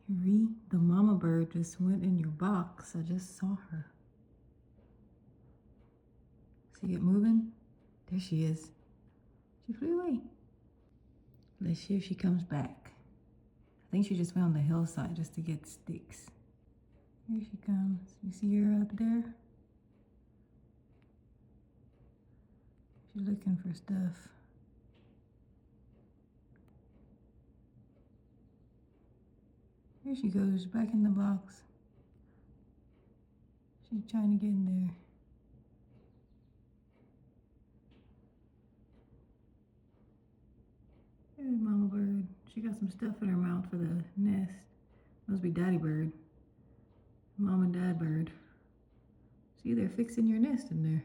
Ree, the mama bird just went in your box. I just saw her. See it moving? There she is. She flew away. Let's see if she comes back. I think she just went on the hillside just to get sticks. Here she comes. You see her up there? She's looking for stuff. Here she goes, back in the box. She's trying to get in there. There's mama bird. She got some stuff in her mouth for the nest. Must be daddy bird. Mom and dad bird. See, they're fixing your nest in there.